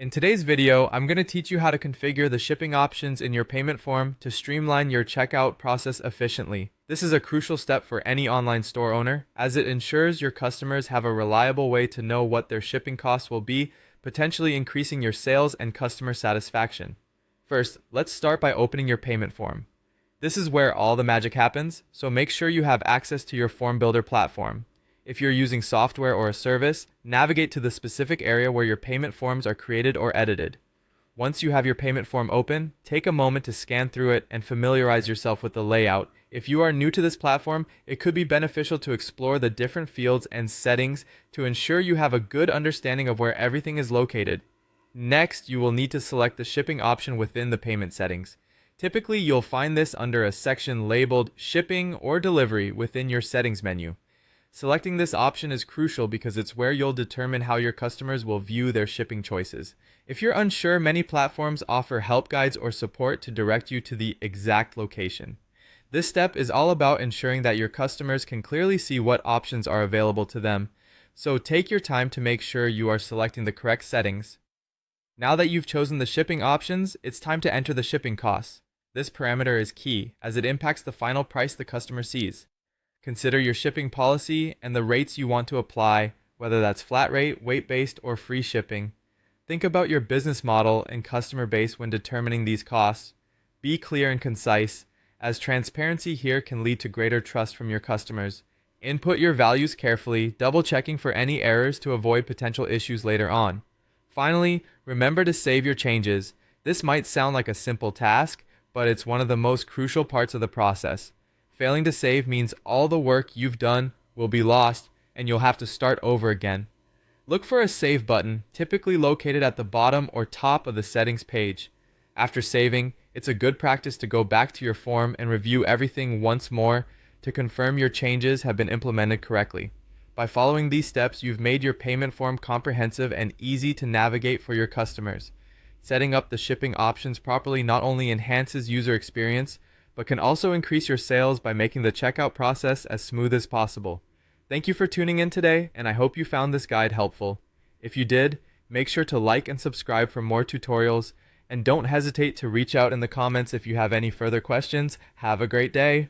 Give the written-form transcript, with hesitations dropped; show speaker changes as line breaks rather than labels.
In today's video, I'm going to teach you how to configure the shipping options in your payment form to streamline your checkout process efficiently. This is a crucial step for any online store owner, as it ensures your customers have a reliable way to know what their shipping costs will be, potentially increasing your sales and customer satisfaction. First, let's start by opening your payment form. This is where all the magic happens, so make sure you have access to your form builder platform. If you're using software or a service, navigate to the specific area where your payment forms are created or edited. Once you have your payment form open, take a moment to scan through it and familiarize yourself with the layout. If you are new to this platform, it could be beneficial to explore the different fields and settings to ensure you have a good understanding of where everything is located. Next, you will need to select the shipping option within the payment settings. Typically, you'll find this under a section labeled Shipping or Delivery within your settings menu. Selecting this option is crucial because it's where you'll determine how your customers will view their shipping choices. If you're unsure, many platforms offer help guides or support to direct you to the exact location. This step is all about ensuring that your customers can clearly see what options are available to them, so take your time to make sure you are selecting the correct settings. Now that you've chosen the shipping options, it's time to enter the shipping costs. This parameter is key, as it impacts the final price the customer sees. Consider your shipping policy and the rates you want to apply, whether that's flat rate, weight-based, or free shipping. Think about your business model and customer base when determining these costs. Be clear and concise, as transparency here can lead to greater trust from your customers. Input your values carefully, double-checking for any errors to avoid potential issues later on. Finally, remember to save your changes. This might sound like a simple task, but it's one of the most crucial parts of the process. Failing to save means all the work you've done will be lost and you'll have to start over again. Look for a save button, typically located at the bottom or top of the settings page. After saving, it's a good practice to go back to your form and review everything once more to confirm your changes have been implemented correctly. By following these steps, you've made your payment form comprehensive and easy to navigate for your customers. Setting up the shipping options properly not only enhances user experience, but can also increase your sales by making the checkout process as smooth as possible. Thank you for tuning in today, and I hope you found this guide helpful. If you did, make sure to like and subscribe for more tutorials, and don't hesitate to reach out in the comments if you have any further questions. Have a great day!